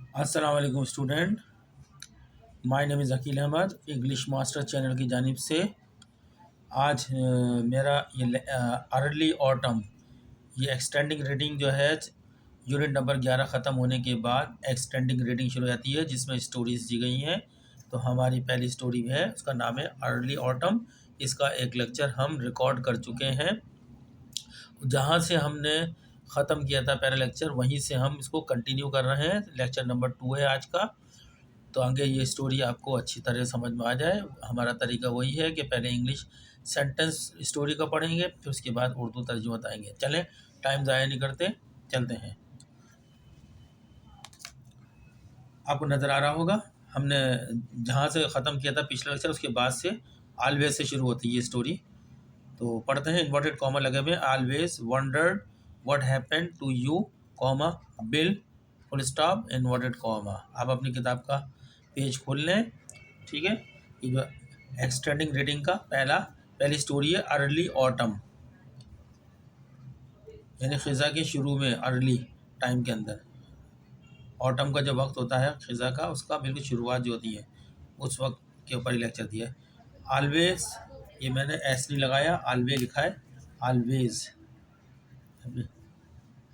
अस्सलाम वालेकुम student. My name is Aqeel Ahmed, English master channel की जानिब से। आज मेरा ये अर्ली ऑटम, ये एक्सटेंडिंग रीडिंग जो है, यूनिट नंबर 11 ख़त्म होने के बाद एक्सटेंडिंग रीडिंग शुरू हो जाती है, जिसमें स्टोरीज़ दी गई हैं। तो हमारी पहली स्टोरी है, उसका नाम है अर्ली ऑटम। इसका एक लेक्चर हम रिकॉर्ड कर चुके हैं। जहाँ से हमने ख़त्म किया था पहला लेक्चर, वहीं से हम इसको कंटिन्यू कर रहे हैं। लेक्चर नंबर 2 है आज का। तो आगे ये स्टोरी आपको अच्छी तरह समझ में आ जाए, हमारा तरीका वही है कि पहले इंग्लिश सेंटेंस स्टोरी का पढ़ेंगे, फिर उसके बाद उर्दू तर्जुमा बताएंगे। चलें, टाइम ज़ाया नहीं करते, चलते हैं। आपको नज़र आ रहा होगा, हमने जहाँ से ख़त्म किया था पिछला लेक्चर, उसके बाद से ऑलवेज से शुरू होती है ये स्टोरी। तो पढ़ते हैं। इन्वर्टेड कॉमा लगे हुए, always wondered what happened to you, comma Bill, full stop, inverted comma. आप अपनी किताब का पेज खोल लें। ठीक है, ये जो एक्सटेंडिंग रीडिंग का पहली स्टोरी है, अर्ली ऑटम, यानी ख़िज़ा के शुरू में, अर्ली टाइम के अंदर। ऑटम का जो वक्त होता है ख़िज़ा का, उसका बिल्कुल शुरुआत जो होती है, उस वक्त के ऊपर ही लेक्चर दिया है। ऑलवेज, ये मैंने एस नहीं लगाया, ऑलवेज लिखा है, ऑलवेज।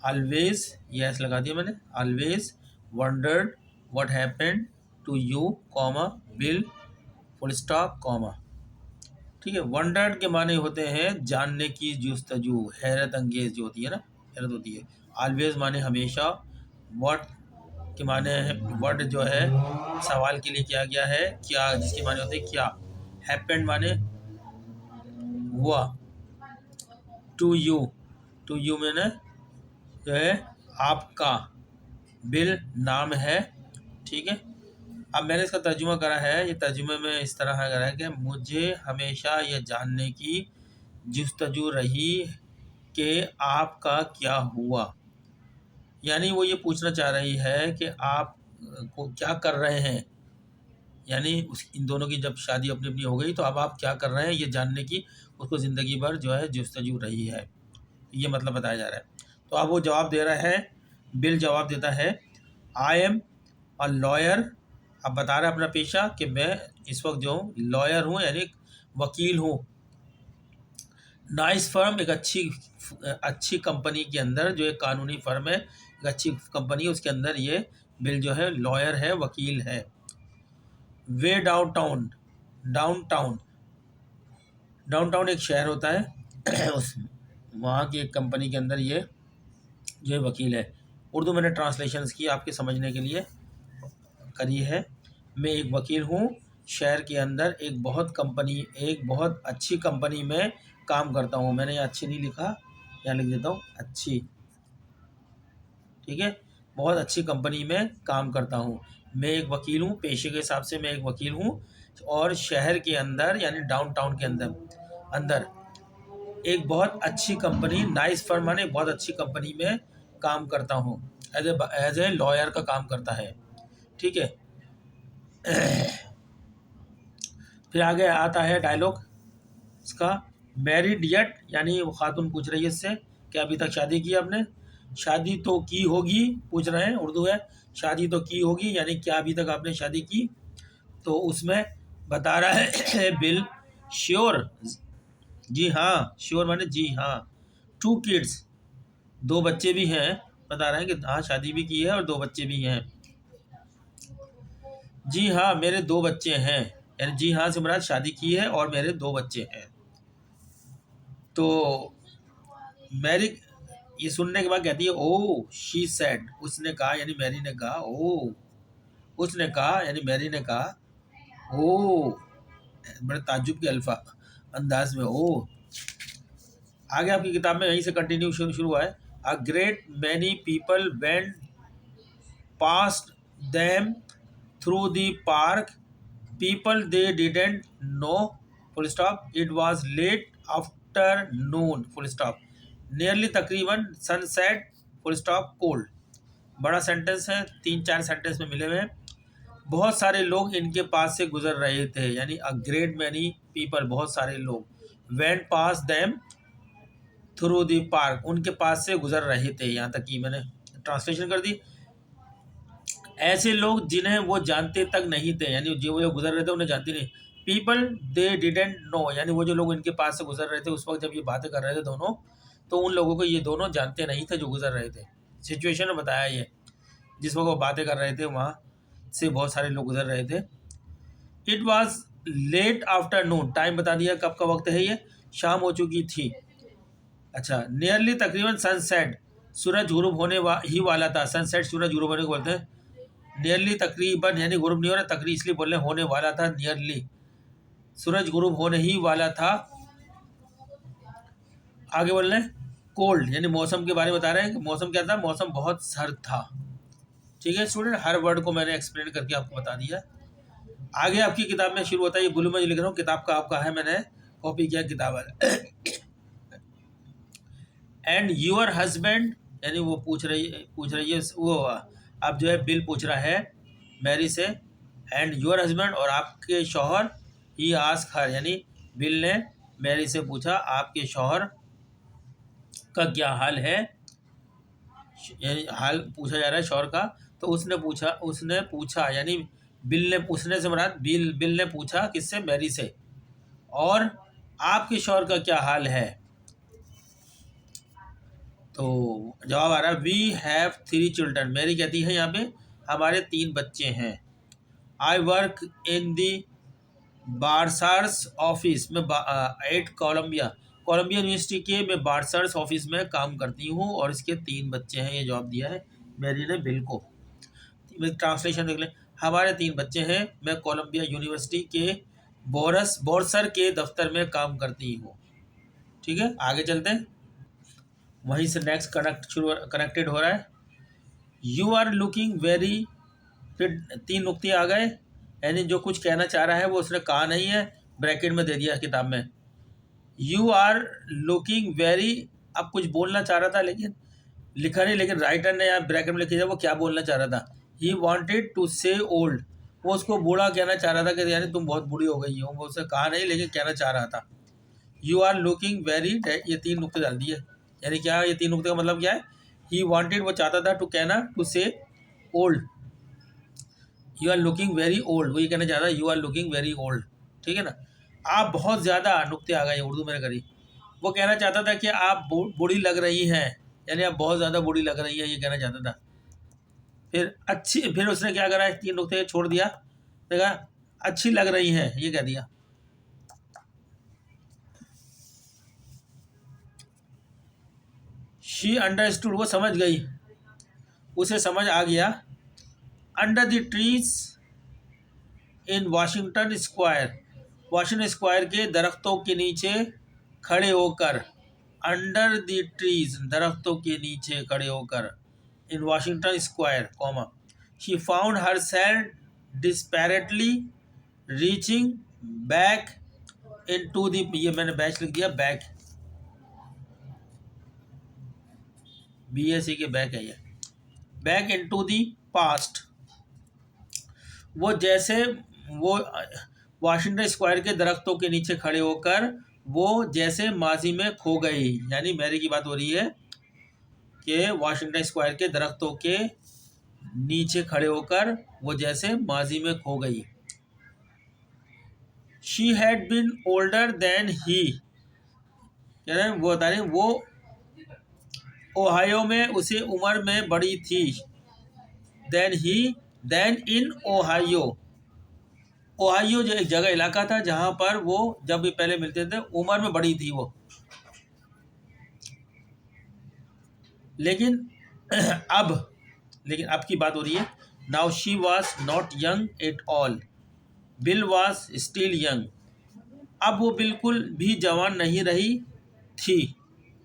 ऑलवेज ये एस लगा दिया मैंने। Always wondered what happened to you, comma Bill, full stop, comma. ठीक है, वंडर्ड के माने होते हैं जानने की जुस्तजू, हैरत अंगेज जो होती है ना, हैरत होती है। ऑलवेज माने हमेशा। व्हाट के माने है, व्हाट जो है सवाल के लिए किया गया है, क्या जिसके माने होते हैं क्या। हैपेंड माने हुआ। टू यू, टू यू मैंने जो है आपका। बिल नाम है। ठीक है, अब मैंने इसका तर्जुमा करा है। ये तर्जुमे में इस तरह करा है कि मुझे हमेशा यह जानने की जुस्तजू रही कि आपका क्या हुआ। यानी वो ये पूछना चाह रही है कि आप को क्या कर रहे हैं, यानी इन दोनों की जब शादी अपनी अपनी हो गई, तो अब आप क्या कर रहे हैं ये जानने की उसको ज़िंदगी भर जो है जुस्तजू रही है। ये मतलब बताया जा रहा है। तो अब वो जवाब दे रहा है, बिल जवाब देता है, आई एम अ लॉयर। अब बता रहा है अपना पेशा कि मैं इस वक्त जो लॉयर हूँ, यानी वकील हूँ। नाइस फर्म, एक अच्छी कंपनी के अंदर, जो एक कानूनी फर्म है, एक अच्छी कंपनी, उसके अंदर ये बिल जो है लॉयर है, वकील है। वे down town, down town, down town एक शहर होता है उस वहाँ की एक कंपनी के अंदर ये जो है वकील है। उर्दू मैंने ट्रांसलेशंस की आपके समझने के लिए करी है। मैं एक वकील हूँ, शहर के अंदर एक बहुत अच्छी कंपनी में काम करता हूँ। मैंने यहाँ अच्छी नहीं लिखा, यहाँ लिख देता हूँ अच्छी। ठीक है, बहुत अच्छी कंपनी में काम करता हूँ। मैं एक वकील हूँ, पेशे के हिसाब से मैं एक वकील हूँ, और शहर के अंदर यानी डाउनटाउन के अंदर एक बहुत अच्छी कंपनी, नाइस फर्म माने बहुत अच्छी कंपनी में काम करता हूँ। एज ए लॉयर का काम करता है। ठीक है, फिर आगे आता है डायलॉग इसका, मैरिड येट, यानी वो खातून पूछ रही है इससे कि अभी तक शादी की आपने। शादी तो की होगी पूछ रहे हैं, उर्दू है, शादी तो की होगी यानी क्या अभी तक आपने शादी की। तो उसमें बता रहा है बिल, श्योर, जी हाँ, श्योर माने जी हाँ। टू किड्स, दो बच्चे भी हैं, बता रहे हैं कि हाँ शादी भी की है और दो बच्चे भी हैं। जी हाँ, मेरे दो बच्चे हैं, यानी जी हाँ से मुराद शादी की है और मेरे दो बच्चे हैं। तो मैरी ये सुनने के बाद कहती है, ओ शी सेड, उसने कहा यानी मैरी ने कहा, ओ उसने कहा यानी मैरी ने कहा, ओ, बड़े ताज्जुब के अल्फा अंदाज में, ओ। आगे आपकी किताब में यहीं से कंटिन्यू शुरू हुआ है। A great many people went past them through the park, people they didn't know, full stop, it was late afternoon, full stop, nearly तकरीबन सनसेट, फुल स्टॉप, कोल्ड। बड़ा सेंटेंस है, 3-4 सेंटेंस में मिले हुए हैं। बहुत सारे लोग इनके पास से गुजर रहे थे, यानी अ ग्रेट मैनी पीपल, बहुत सारे लोग, went pass them through the park, उनके पास से गुजर रहे थे। यहाँ तक कि मैंने ट्रांसलेशन कर दी। ऐसे लोग जिन्हें वो जानते तक नहीं थे, यानी जो वो गुजर रहे थे उन्हें जानते नहीं। पीपल दे डिडेंट नो, यानी वो जो लोग इनके पास से गुजर रहे थे उस वक्त जब ये बातें कर रहे थे दोनों, तो उन लोगों को ये दोनों जानते नहीं थे जो गुजर रहे थे। सिचुएशन में बताया ये, जिस वक्त वो बातें कर रहे थे वहाँ से बहुत सारे लोग गुजर रहे थे। It was late afternoon, time बता दिया कब का वक्त है ये, शाम हो चुकी थी। अच्छा, नियरली तकरीबन सनसेट, सूरज गुरूब होने ही वाला था। सनसेट सूरज गुरूब होने को बोलते हैं। नियरली तकरीबन यानी गुरूब नहीं हो रहा, तकरीब इसलिए बोल रहे होने वाला था। नियरली सूरज गुरूब होने ही वाला था। आगे बोल रहे हैं कोल्ड, यानी मौसम के बारे में बता रहे हैं कि मौसम क्या था, मौसम बहुत सर्द था। ठीक है स्टूडेंट, हर वर्ड को मैंने एक्सप्लेन करके आपको बता दिया। आगे आपकी किताब में शुरू होता है, ये ब्लू में लिख रहा हूँ, किताब का आपका है, मैंने कॉपी किया किताब है। एंड यूअर हस्बैंड, यानी वो पूछ रही है वो, अब जो है बिल पूछ रहा है मैरी से। एंड यूअर हस्बैंड, और आपके शौहर। ही आस्क हर, यानी बिल ने मैरी से पूछा आपके शौहर का क्या हाल है, यानी हाल पूछा जा रहा है शौहर का। तो उसने पूछा यानी बिल ने, पूछने से मुराद बिल ने पूछा किससे, मैरी से। और आपके शौहर का क्या हाल है, तो जवाब आ रहा है वी हैव 3 चिल्ड्रन। मैरी कहती है यहाँ पे हमारे 3 बच्चे हैं। I work in the bursar's office में, एट कोलंबिया, कोलंबिया यूनिवर्सिटी के मैं बारसार्स ऑफिस में काम करती हूँ और इसके 3 बच्चे हैं। ये जवाब दिया है मैरी ने बिल को। ट्रांसलेशन देख लें, हमारे 3 बच्चे हैं, मैं कोलंबिया यूनिवर्सिटी के बोरसर के दफ्तर में काम करती हूँ। ठीक है, आगे चलते हैं, वहीं से नेक्स्ट कनेक्टेड हो रहा है। यू आर लुकिंग वेरी, फिर 3 नुक्ते आ गए, यानी जो कुछ कहना चाह रहा है वो उसने कहा नहीं है, ब्रैकेट में दे दिया किताब में। यू आर लुकिंग वेरी, अब कुछ बोलना चाह रहा था लेकिन लिखा नहीं, लेकिन राइटर ने यहाँ ब्रैकेट में लिख दिया वो क्या बोलना चाह रहा था। He wanted to say old, वो उसको बूढ़ा कहना चाह रहा था कि यानी तुम बहुत बूढ़ी हो गई हो, वो उसने कहा नहीं लेकिन कहना चाह रहा था। यू आर लुकिंग वेरी, ये 3 नुक्ते डाल दिए, यानी क्या, ये 3 नुक्ते का मतलब क्या है। ही वॉन्टेड, वो चाहता था, टू कहना, to say old, you are looking very old, वो ये कहना चाहता है you are looking very old. ठीक है ना, आप बहुत ज़्यादा, नुक्ते आ गए उर्दू में करी, वो कहना चाहता था कि आप बूढ़ी लग रही हैं, यानी आप बहुत ज़्यादा बूढ़ी लग रही है, ये कहना चाहता था। फिर अच्छी, फिर उसने क्या करा, 3 नुक्ते छोड़ दिया, देखा अच्छी लग रही हैं, ये कह दिया। शी अंडरस्टूड, वो समझ गई, उसे समझ आ गया। Under the trees in Washington square, Washington square के दरख्तों के नीचे खड़े होकर, अंडर द ट्रीज, दरख्तों के नीचे खड़े होकर, in Washington square comma, she found herself desperately reaching back into the, ये मैंने बैच लिख दिया, बैक, BSc के बैक है ये, back into the past, वो जैसे वो वाशिंगटन स्क्वायर के दरख्तों के नीचे खड़े होकर वो जैसे माजी में खो गई, यानी मैरी की बात हो रही है कि वाशिंगटन स्क्वायर के दरख्तों के नीचे खड़े होकर वो जैसे माजी में खो गई। She had been older than he, यानी वो बता रहे वो ओहायो में उसे उम्र में बड़ी थी। देन इन ओहायो, ओहायो जो एक जगह इलाका था जहां पर वो जब भी पहले मिलते थे उम्र में बड़ी थी वो, लेकिन अब की बात हो रही है। Now she was not young at all, bill was still young, अब वो बिल्कुल भी जवान नहीं रही थी,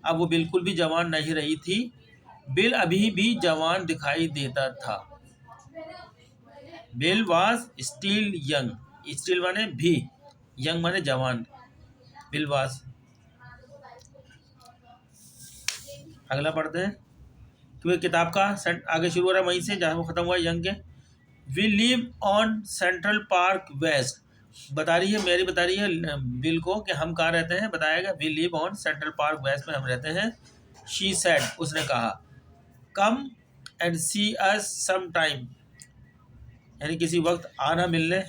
अब वो बिल्कुल भी जवान नहीं रही थी, बिल अभी भी जवान दिखाई देता था। Bill was still young, still माने भी, यंग माने जवान, बिल वॉज। अगला पढ़ते हैं, तो ये किताब का आगे शुरू हो रहा है वहीं से जहाँ वो ख़त्म हुआ यंग के। We live on Central Park West, बता रही है मैरी, बता रही है बिल को कि हम कहाँ रहते हैं, बताएगा we live on Central Park West में हम रहते हैं। शी सेड, उसने कहा, come and C us some time, यानी किसी वक्त आना मिलने।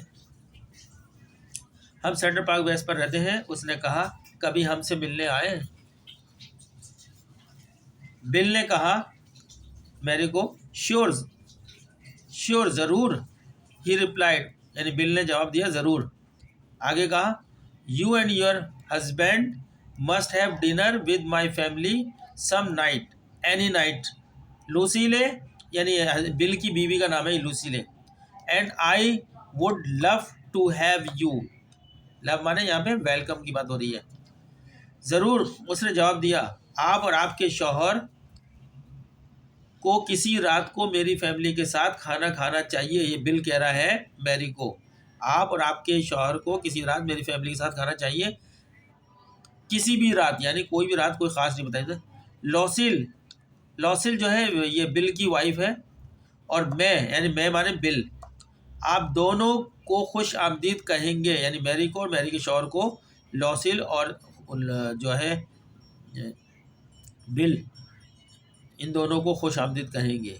हम सेंट्रल पार्क वेस्ट पर रहते हैं। उसने कहा कभी हमसे मिलने आए। बिल ने कहा मैरी को श्योर श्योर ज़रूर। ही रिप्लाइड यानी बिल ने जवाब दिया ज़रूर। आगे कहा you and your husband must have dinner with my family some night any night. Lucille यानी बिल की बीवी का नाम है Lucille. And I would love to have you. Love माने यहाँ पे वेलकम की बात हो रही है। ज़रूर उसने जवाब दिया। आप और आपके शौहर को किसी रात को मेरी फैमिली के साथ खाना खाना चाहिए। ये बिल कह रहा है मैरी को, आप और आपके शौहर को किसी रात मेरी फैमिली के साथ खाना चाहिए। किसी भी रात यानी कोई भी रात, कोई ख़ास नहीं बताई। लॉसिल, लॉसिल जो है ये बिल की वाइफ है। और मैं यानी मैं माने बिल, आप दोनों को खुश आमदीद कहेंगे यानी मैरी को और मैरी के शौहर को लॉसिल और जो है बिल, इन दोनों को खुश आमदीद कहेंगे।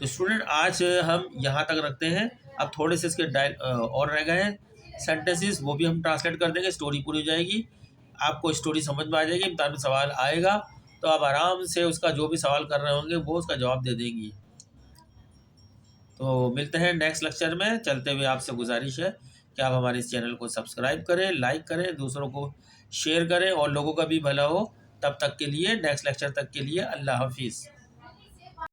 तो स्टूडेंट आज हम यहाँ तक रखते हैं। अब थोड़े से इसके और रह गए हैं सेंटेंसेस, वो भी हम ट्रांसलेट कर देंगे। स्टोरी पूरी हो जाएगी, आपको स्टोरी समझ में आ जाएगी। इम्तिहान में सवाल आएगा तो आप आराम से उसका जो भी सवाल कर रहे होंगे वो उसका जवाब दे देंगी। तो मिलते हैं नेक्स्ट लेक्चर में। चलते हुए आपसे गुजारिश है कि आप हमारे इस चैनल को सब्सक्राइब करें, लाइक करें, दूसरों को शेयर करें और लोगों का भी भला हो। तब तक के लिए, नेक्स्ट लेक्चर तक के लिए अल्लाह हाफिज़।